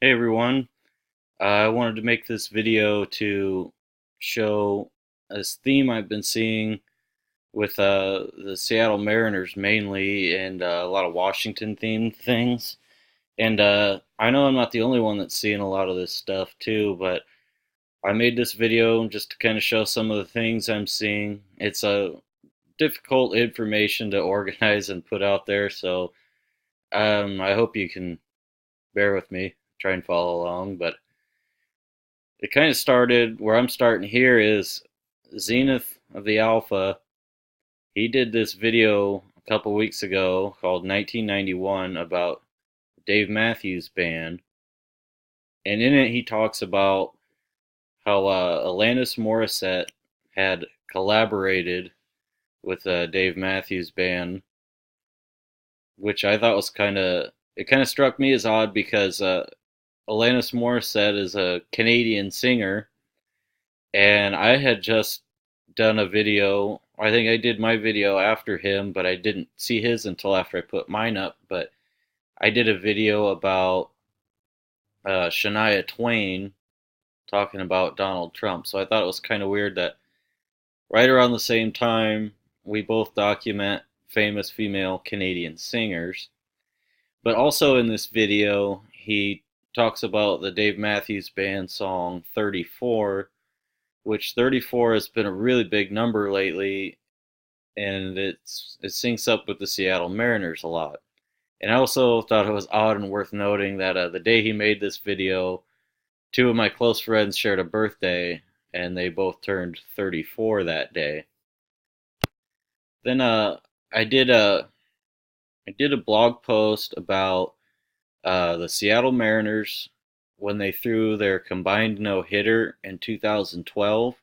Hey everyone, I wanted to make this video to show this theme I've been seeing with the Seattle Mariners mainly and a lot of Washington themed things. And I know I'm not the only one that's seeing a lot of this stuff too, but I made this video just to kind of show some of the things I'm seeing. It's a difficult information to organize and put out there, so I hope you can bear with me, try and follow along, but it kind of started where I'm starting here is Zenith of the Alpha. He did this video a couple weeks ago called 1991 about Dave Matthews Band. And in it, he talks about how Alanis Morissette had collaborated with Dave Matthews Band, which I thought was it kind of struck me as odd because Alanis Morissette is a Canadian singer, and I had just done a video. I think I did my video after him, but I didn't see his until after I put mine up. But I did a video about Shania Twain talking about Donald Trump. So I thought it was kind of weird that right around the same time we both document famous female Canadian singers. But also in this video, he talks about the Dave Matthews Band song 34, which 34 has been a really big number lately, and it syncs up with the Seattle Mariners a lot. And I also thought it was odd and worth noting that the day he made this video, two of my close friends shared a birthday, and they both turned 34 that day. Then I did a I did a blog post about the Seattle Mariners when they threw their combined no-hitter in 2012,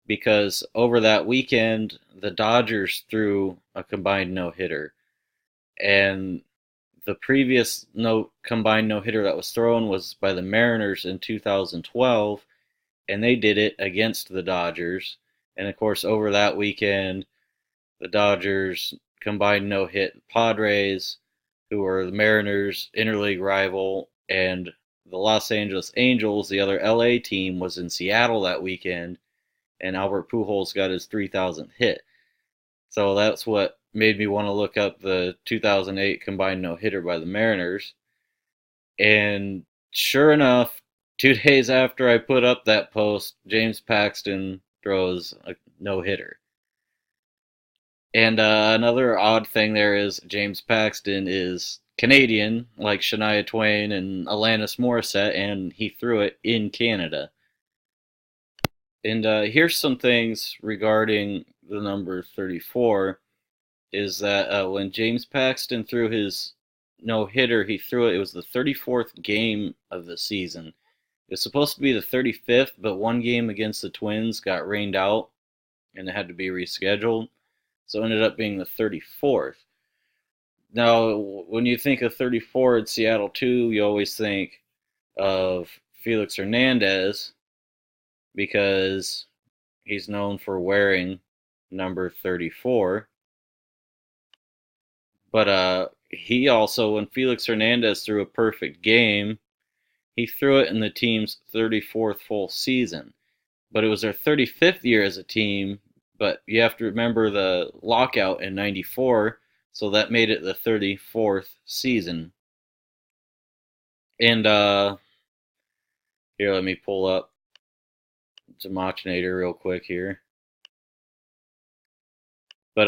because over that weekend the Dodgers threw a combined no-hitter, and the previous combined no-hitter that was thrown was by the Mariners in 2012, and they did it against the Dodgers. And of course, over that weekend, the Dodgers combined no-hit Padres, who were the Mariners' interleague rival, and the Los Angeles Angels, the other LA team, was in Seattle that weekend, and Albert Pujols got his 3,000th hit. So that's what made me want to look up the 2008 combined no-hitter by the Mariners. And sure enough, 2 days after I put up that post, James Paxton throws a no-hitter. And another odd thing there is James Paxton is Canadian, like Shania Twain and Alanis Morissette, and he threw it in Canada. And here's some things regarding the number 34, is that when James Paxton threw his no-hitter, he threw it, it was the 34th game of the season. It was supposed to be the 35th, but one game against the Twins got rained out, and it had to be rescheduled. So it ended up being the 34th. Now, when you think of 34 in Seattle too, you always think of Felix Hernandez, because he's known for wearing number 34. But he also, when Felix Hernandez threw a perfect game, he threw it in the team's 34th full season. But it was their 35th year as a team, but you have to remember the lockout in 94, so that made it the 34th season. And here, let me pull up Demachinator real quick here. But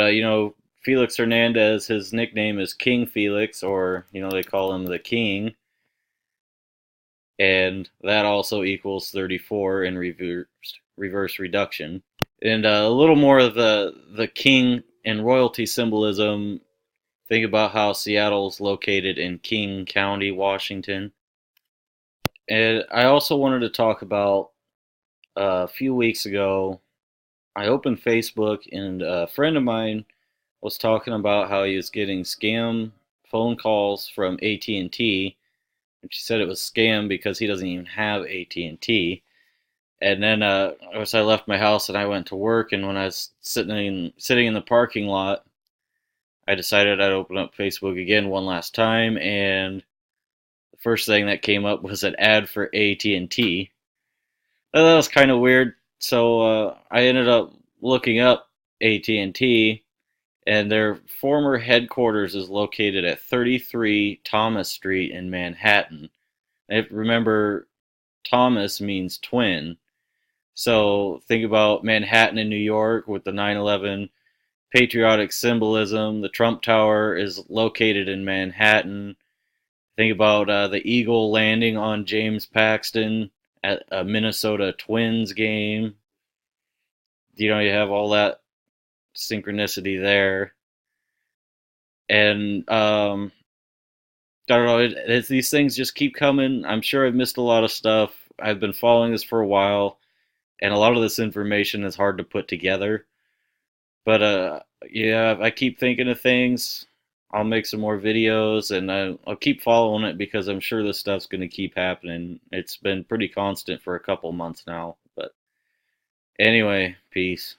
Felix Hernandez, his nickname is King Felix, or they call him the King, and that also equals 34 in reverse reduction. And a little more of the king and royalty symbolism. Think about how Seattle's located in King County, Washington. And I also wanted to talk about a few weeks ago, I opened Facebook, and a friend of mine was talking about how he was getting scam phone calls from AT&T, and she said it was scam because he doesn't even have AT&T. And then I left my house and I went to work, and when I was sitting in the parking lot, I decided I'd open up Facebook again one last time, and the first thing that came up was an ad for AT&T. That was kind of weird. So I ended up looking up AT&T, and their former headquarters is located at 33 Thomas Street in Manhattan. If remember, Thomas means twin. So think about Manhattan in New York with the 9/11 patriotic symbolism. The Trump Tower is located in Manhattan. Think about the Eagle landing on James Paxton at a Minnesota Twins game. You know, you have all that synchronicity there. And I don't know, these things just keep coming. I'm sure I've missed a lot of stuff. I've been following this for a while, and a lot of this information is hard to put together. But yeah, if I keep thinking of things, I'll make some more videos, and I'll keep following it because I'm sure this stuff's going to keep happening. It's been pretty constant for a couple months now. But anyway, peace.